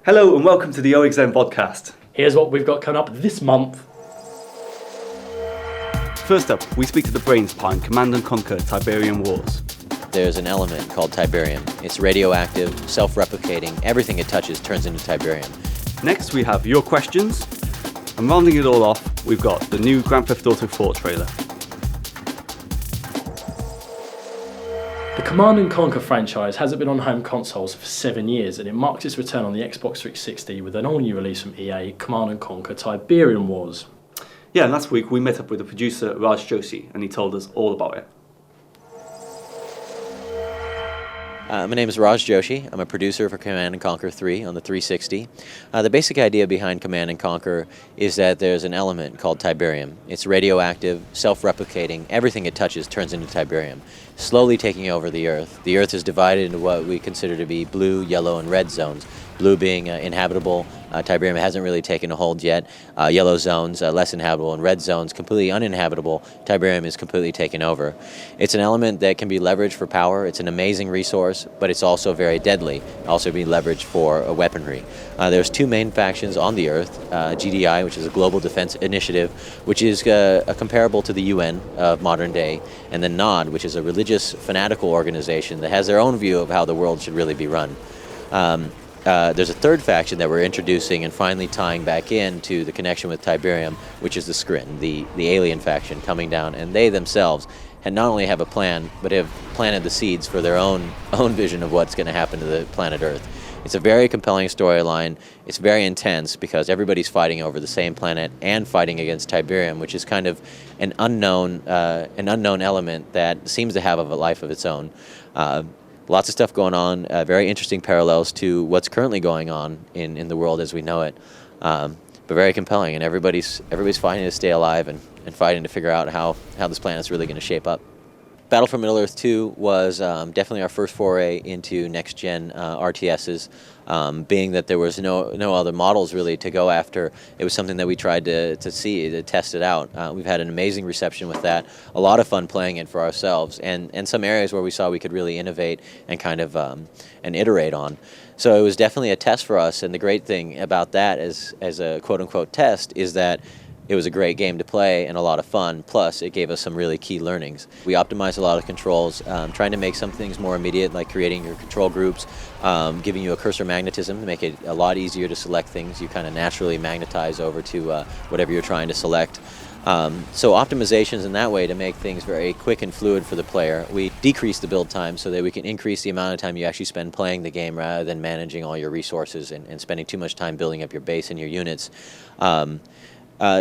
Hello and welcome to the OXM podcast. Here's what we've got coming up this month. First up, we speak to the brains behind Command & Conquer Tiberium Wars. There's an element called Tiberium. It's radioactive, self-replicating. Everything it touches turns into Tiberium. Next, we have your questions. And rounding it all off, we've got the new Grand Theft Auto 4 trailer. The Command & Conquer franchise hasn't been on home consoles for 7 years, and it marks its return on the Xbox 360 with an all-new release from EA, Command & Conquer Tiberium Wars. Yeah, and last week we met up with the producer Raj Joshi, and he told us all about it. My name is Raj Joshi. I'm a producer for Command & Conquer 3 on the 360. The basic idea behind Command & Conquer is that there's an element called Tiberium. It's radioactive, self-replicating. Everything it touches turns into Tiberium, slowly taking over the Earth. The Earth is divided into what we consider to be blue, yellow, and red zones. Blue being inhabitable. Tiberium hasn't really taken a hold yet. Yellow zones, less inhabitable, and red zones, completely uninhabitable. Tiberium is completely taken over. It's an element that can be leveraged for power. It's an amazing resource, but it's also very deadly. It can also be leveraged for weaponry. There's two main factions on the Earth, GDI, which is a global defense initiative, which is comparable to the UN of modern day, and then NOD, which is a religious fanatical organization that has their own view of how the world should really be run. There's a third faction that we're introducing and finally tying back into the connection with Tiberium, which is the Skrin, the alien faction coming down, and they themselves had not only have a plan, but have planted the seeds for their own vision of what's going to happen to the planet Earth. It's a very compelling storyline. It's very intense because everybody's fighting over the same planet and fighting against Tiberium, which is kind of an unknown element that seems to have a life of its own. Lots of stuff going on, very interesting parallels to what's currently going on in the world as we know it, but very compelling, and everybody's fighting to stay alive and fighting to figure out how this planet's really going to shape up. Battle for Middle-earth 2 was definitely our first foray into next-gen RTSs, being that there was no other models really to go after. It was something that we tried to test it out. We've had an amazing reception with that, a lot of fun playing it for ourselves, and some areas where we saw we could really innovate and kind of and iterate on. So it was definitely a test for us, and the great thing about that as a quote-unquote test is that it was a great game to play and a lot of fun, plus it gave us some really key learnings. We optimized a lot of controls, trying to make some things more immediate, like creating your control groups, giving you a cursor magnetism to make it a lot easier to select things. You kind of naturally magnetize over to whatever you're trying to select. So optimizations in that way to make things very quick and fluid for the player. We decreased the build time so that we can increase the amount of time you actually spend playing the game rather than managing all your resources and spending too much time building up your base and your units.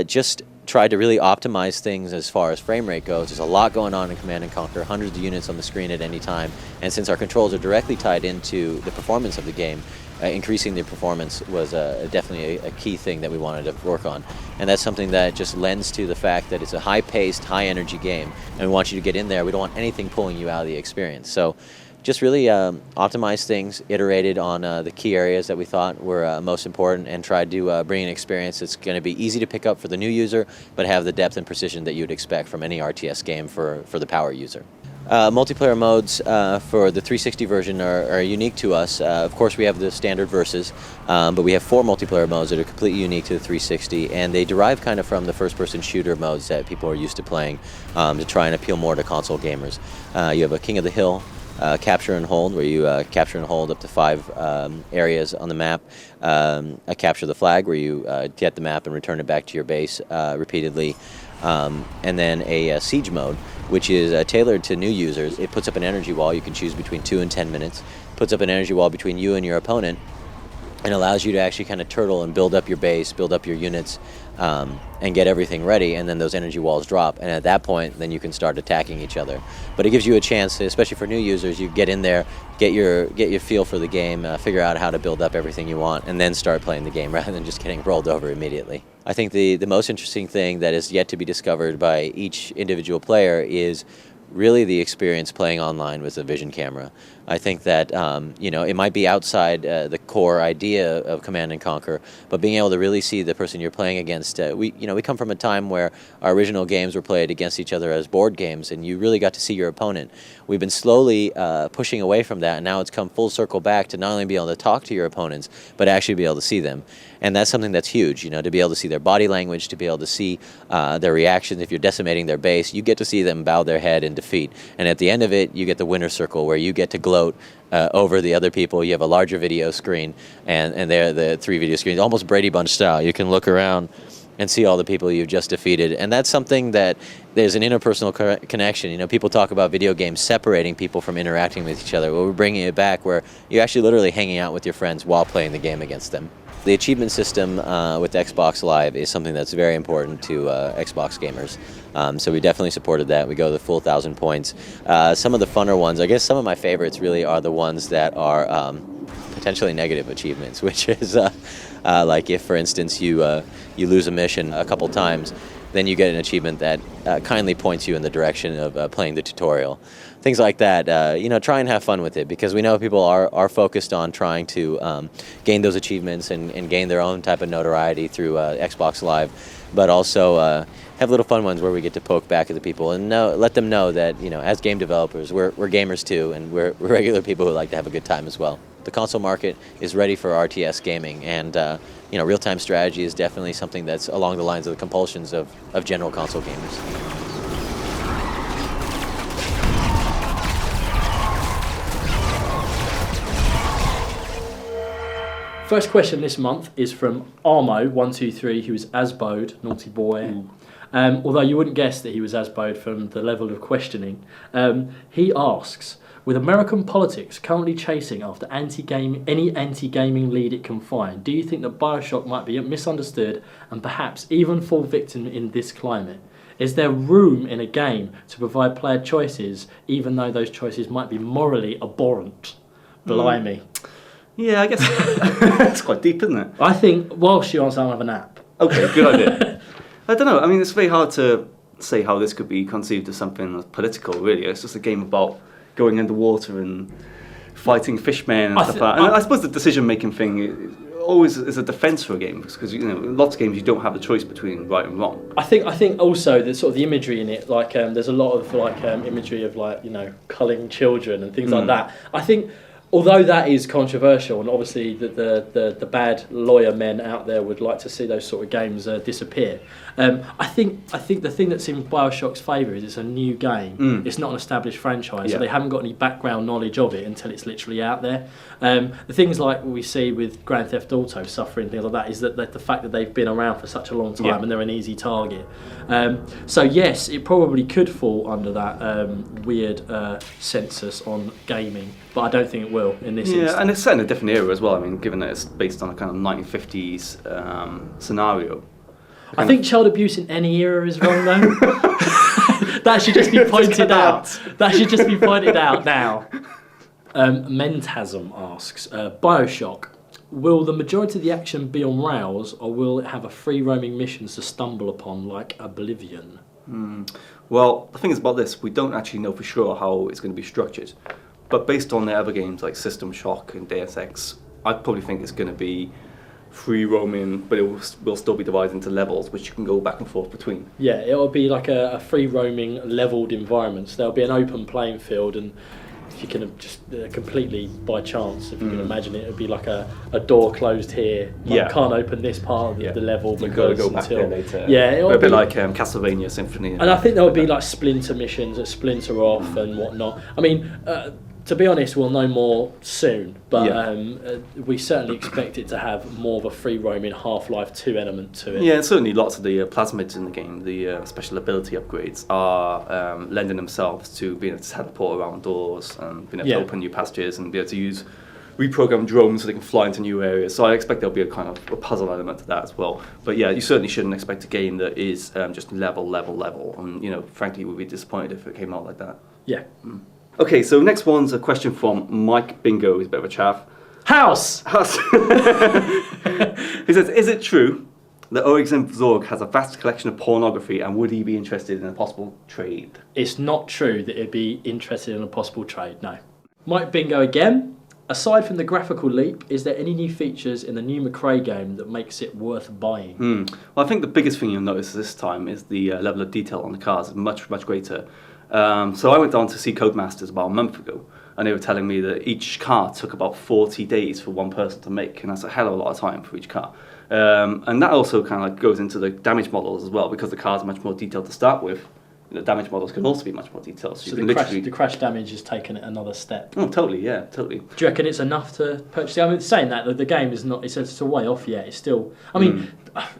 Just tried to really optimize things as far as frame rate goes. There's a lot going on in Command & Conquer, hundreds of units on the screen at any time, and since our controls are directly tied into the performance of the game, increasing the performance was definitely a key thing that we wanted to work on. And that's something that just lends to the fact that it's a high-paced, high-energy game, and we want you to get in there. We don't want anything pulling you out of the experience. So just really optimized things, iterated on the key areas that we thought were most important, and tried to bring an experience that's going to be easy to pick up for the new user, but have the depth and precision that you'd expect from any RTS game for the power user. Multiplayer modes for the 360 version are unique to us. Of course, we have the standard versus, but we have 4 multiplayer modes that are completely unique to the 360, and they derive kind of from the first-person shooter modes that people are used to playing to try and appeal more to console gamers. You have a King of the Hill, capture and hold, where you capture and hold up to 5 areas on the map. A capture the flag, where you get the map and return it back to your base repeatedly. And then a siege mode, which is tailored to new users. It puts up an energy wall. You can choose between 2 and 10 minutes. Puts up an energy wall between you and your opponent, and allows you to actually kind of turtle and build up your base, build up your units, and get everything ready, and then those energy walls drop, and at that point then you can start attacking each other. But it gives you a chance, especially for new users, you get in there, get your feel for the game, figure out how to build up everything you want, and then start playing the game rather than just getting rolled over immediately. I think the most interesting thing that is yet to be discovered by each individual player is really the experience playing online with a vision camera. I think that it might be outside the core idea of Command and Conquer, but being able to really see the person you're playing against. We come from a time where our original games were played against each other as board games, and you really got to see your opponent. We've been slowly pushing away from that, and now it's come full circle back to not only be able to talk to your opponents, but actually be able to see them. And that's something that's huge, to be able to see their body language, to be able to see their reactions. If you're decimating their base, you get to see them bow their head in defeat. And at the end of it, you get the winner circle where you get to gloat over the other people. You have a larger video screen, and they're the 3 video screens, almost Brady Bunch style. You can look around and see all the people you've just defeated. And that's something that there's an interpersonal connection. People talk about video games separating people from interacting with each other. Well, we're bringing it back where you're actually literally hanging out with your friends while playing the game against them. The achievement system with Xbox Live is something that's very important to Xbox gamers. So we definitely supported that. We go the full 1,000 points. Some of the funner ones, I guess some of my favorites really are the ones that are potentially negative achievements, which is like if, for instance, you lose a mission a couple times, then you get an achievement that kindly points you in the direction of playing the tutorial. Things like that, try and have fun with it, because we know people are focused on trying to gain those achievements and gain their own type of notoriety through Xbox Live, but also have little fun ones where we get to poke back at the people and let them know that, as game developers, we're gamers too, and we're regular people who like to have a good time as well. The console market is ready for RTS gaming, and real-time strategy is definitely something that's along the lines of the compulsions of general console gamers. First question this month is from Armo123, who is Asbode, naughty boy. Although you wouldn't guess that he was Asbode from the level of questioning. He asks, with American politics currently chasing after any anti-gaming lead it can find, do you think that Bioshock might be misunderstood and perhaps even fall victim in this climate? Is there room in a game to provide player choices, even though those choices might be morally abhorrent? Blimey. Yeah, I guess it's quite deep, isn't it? I think whilst you answer, I'll have a nap. Okay, good idea. I don't know. I mean, it's very hard to say how this could be conceived as something that's political, really. It's just a game about going underwater and fighting fishmen and stuff like that. And I suppose the decision-making thing always is a defence for a game, because in lots of games you don't have the choice between right and wrong. I think also the sort of the imagery in it, like there's a lot of imagery of culling children and things like that. I think, although that is controversial, and obviously the bad lawyer men out there would like to see those sort of games disappear, I think the thing that's in Bioshock's favour is it's a new game. It's not an established franchise, so they haven't got any background knowledge of it until it's literally out there. The things like we see with Grand Theft Auto suffering, things like that, is that the fact that they've been around for such a long time and they're an easy target. So yes, it probably could fall under that weird census on gaming, but I don't think it will in this instance. Yeah, and it's set in a different era as well. I mean, given that it's based on a kind of 1950s scenario. I think child abuse in any era is wrong, though. That should just be pointed out. That should just be pointed out now. Mentasm asks, Bioshock, will the majority of the action be on rails, or will it have a free roaming missions to stumble upon like Oblivion? Well, the thing is about this, we don't actually know for sure how it's going to be structured. But based on the other games like System Shock and Deus Ex, I probably think it's going to be free roaming, but it will still be divided into levels, which you can go back and forth between. Yeah, it'll be like a free roaming leveled environment. So there'll be an open playing field, and if you can just completely by chance, if you can imagine it, it'll be like a door closed here. You can't open this part of the level because you've got to go back there later. Yeah, it'll a bit like Castlevania Symphony. And I think there'll be like splinter missions that splinter off and whatnot. I mean, to be honest, we'll know more soon, but we certainly expect it to have more of a free roaming Half-Life 2 element to it. Yeah, and certainly lots of the plasmids in the game, the special ability upgrades, are lending themselves to being able to teleport around doors and being able to open new passages and be able to use reprogrammed drones so they can fly into new areas. So I expect there'll be a kind of a puzzle element to that as well. But yeah, you certainly shouldn't expect a game that is just level. And frankly, we'd be disappointed if it came out like that. Yeah. Okay, so next one's a question from Mike Bingo, who's a bit of a chaff. House! He says, is it true that OXM Zorg has a vast collection of pornography, and would he be interested in a possible trade? It's not true that he'd be interested in a possible trade, no. Mike Bingo again. Aside from the graphical leap, is there any new features in the new McRae game that makes it worth buying? Well, I think the biggest thing you'll notice this time is the level of detail on the cars is much, much greater. So I went down to see Codemasters about a month ago, and they were telling me that each car took about 40 days for one person to make, and that's a hell of a lot of time for each car. And that also kind of like goes into the damage models as well, because the cars are much more detailed to start with. The damage models can also be much more detailed. So the crash damage has taken it another step. Oh, totally, yeah, totally. Do you reckon it's enough to purchase it? I mean, saying that, the game is not, it's a way off yet. It's still, I mean,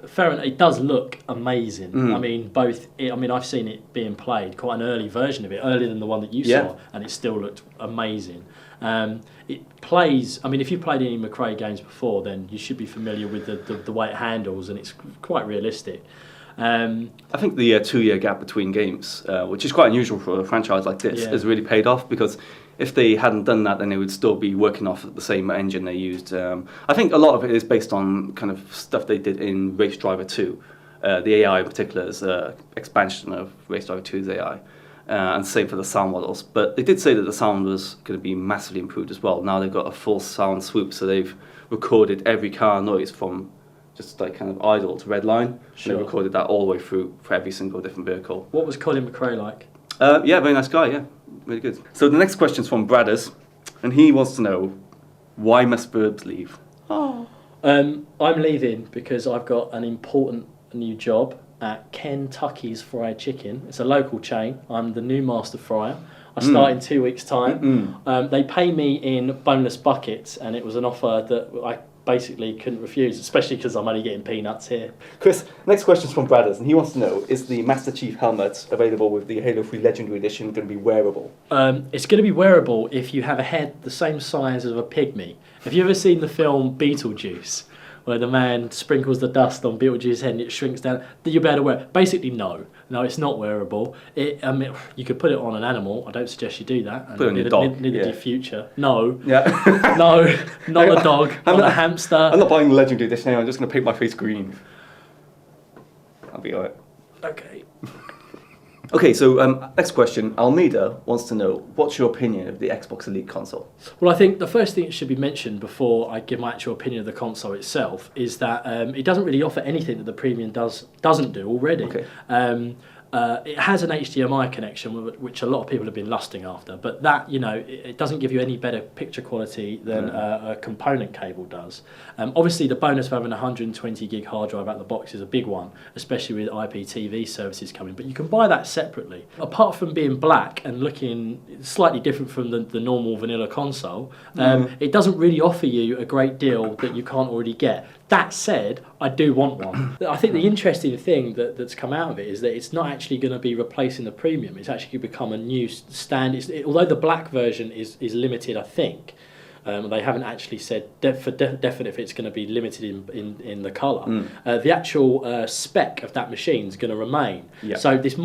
fair enough, it does look amazing. I mean, I've seen it being played, quite an early version of it, earlier than the one that you saw, and it still looked amazing. It plays, I mean, if you've played any McRae games before, then you should be familiar with the way it handles, and it's quite realistic. I think the 2-year gap between games, which is quite unusual for a franchise like this, has really paid off, because if they hadn't done that, then they would still be working off the same engine they used. I think a lot of it is based on kind of stuff they did in Race Driver 2. The AI in particular is an expansion of Race Driver 2's AI. And same for the sound models. But they did say that the sound was going to be massively improved as well. Now they've got a full sound swoop, so they've recorded every car noise from just like kind of idle to red line. Sure. And they recorded that all the way through for every single different vehicle. What was Colin McRae like? Yeah, very nice guy, yeah. Really good. So the next question's from Bradders, and he wants to know, why must Burbs leave? I'm leaving because I've got an important new job at Kentucky's Fried Chicken. It's a local chain. I'm the new master fryer. I start in 2 weeks' time. They pay me in boneless buckets, and it was an offer that I basically couldn't refuse, especially because I'm only getting peanuts here. Chris, next question's from Bradders, and he wants to know, is the Master Chief helmet available with the Halo 3 Legendary Edition going to be wearable? It's going to be wearable if you have a head the same size as a pygmy. Have you ever seen the film Beetlejuice, where the man sprinkles the dust on Beetlejuice's head and it shrinks down? You'll be able to wear it. Basically, no, it's not wearable. You could put it on an animal. I don't suggest you do that. Put it on your dog. Neither do future. No. Yeah. No, not a dog, not a hamster. I'm not buying the Legendary Edition anyway. I'm just going to paint my face green. I'll be alright. Okay. Okay, so next question. Almeida wants to know, what's your opinion of the Xbox Elite console? Well, I think the first thing that should be mentioned before I give my actual opinion of the console itself is that it doesn't really offer anything that the Premium doesn't do already. Okay. It has an HDMI connection, which a lot of people have been lusting after, but that, it doesn't give you any better picture quality than a component cable does. Obviously, the bonus of having a 120 gig hard drive out the box is a big one, especially with IPTV services coming, but you can buy that separately. Apart from being black and looking slightly different from the normal vanilla console, it doesn't really offer you a great deal that you can't already get. That said, I do want one. I think the interesting thing that's come out of it is that it's not actually going to be replacing the Premium. It's actually going to become a new standard. Although the black version is limited, I think. They haven't actually said for definite if it's going to be limited in the colour. The actual spec of that machine is going to remain. Yep. So it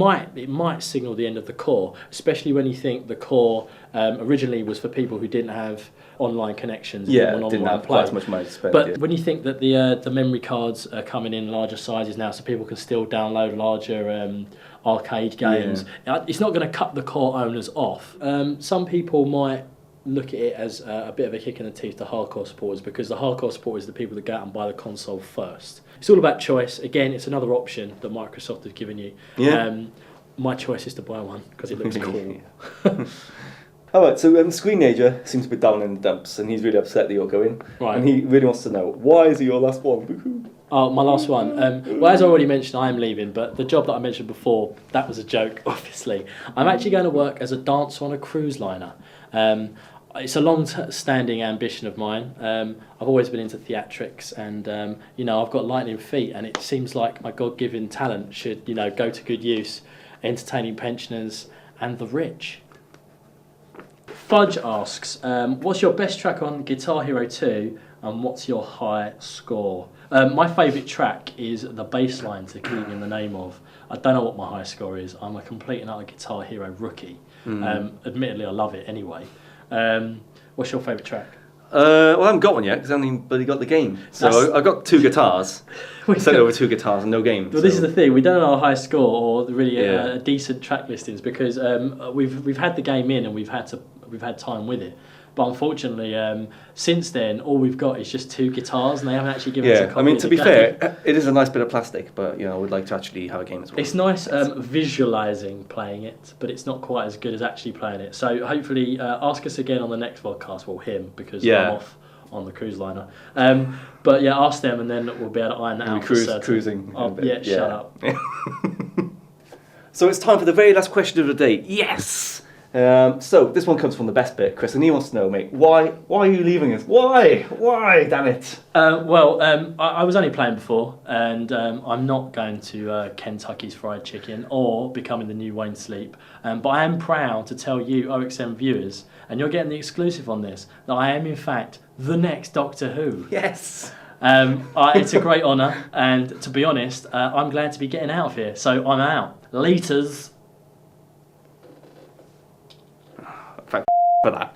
might signal the end of the core, especially when you think the core originally was for people who didn't have online connections. Didn't have quite as much money to spend. But when you think that the memory cards are coming in larger sizes now, so people can still download larger arcade games, it's not going to cut the core owners off. Some people might look at it as a bit of a kick in the teeth to hardcore supporters, because the hardcore supporters are the people that go out and buy the console first. It's all about choice. Again, it's another option that Microsoft has given you. My choice is to buy one because it looks cool. Alright, so Screenager seems a bit down in the dumps, and he's really upset that you're going. Right. And he really wants to know, why is he your last one? Oh, my last one. Well, as I already mentioned, I am leaving, but the job that I mentioned before, that was a joke, obviously. I'm actually going to work as a dancer on a cruise liner. It's a long-standing ambition of mine. I've always been into theatrics, and I've got lightning feet, and it seems like my God-given talent should go to good use, entertaining pensioners and the rich. Fudge asks, what's your best track on Guitar Hero 2, and what's your high score? My favourite track is the bass line to Keeping in the Name Of. I don't know what my high score is. I'm a complete and utter Guitar Hero rookie. Admittedly, I love it anyway. What's your favourite track? Well, I haven't got one yet because I haven't really got the game. So I've got 2 guitars. Sent over 2 guitars and no game. Well, this is the thing. We don't know our high score or really decent track listings because we've had the game in and we've had to we've had time with it. But unfortunately, since then, all we've got is just 2 guitars, and they haven't actually given us a copy. I mean, of to the be game. fair, it is a nice bit of plastic, but I would like to actually have a game as well. It's nice visualising playing it, but it's not quite as good as actually playing it. So hopefully, ask us again on the next podcast. Well, him, because I'm off on the cruise liner. But yeah, ask them, and then we'll be able to iron that out. Cruising. Shut up. So it's time for the very last question of the day. Yes! So this one comes from the best bit, Chris, and he wants to know, mate, why are you leaving us? Why, damn it? I was only playing before, and I'm not going to Kentucky's Fried Chicken or becoming the new Wayne Sleep. But I am proud to tell you, OXM viewers, and you're getting the exclusive on this, that I am in fact the next Doctor Who. Yes. It's a great honour, and to be honest, I'm glad to be getting out of here. So I'm out. Laters. Thank for that.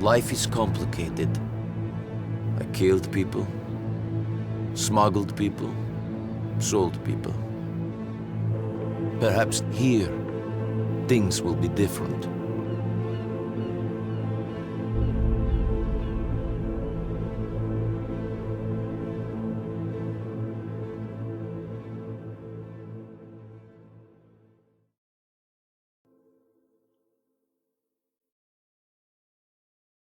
Life is complicated. I killed people, smuggled people, sold people. Perhaps here, things will be different.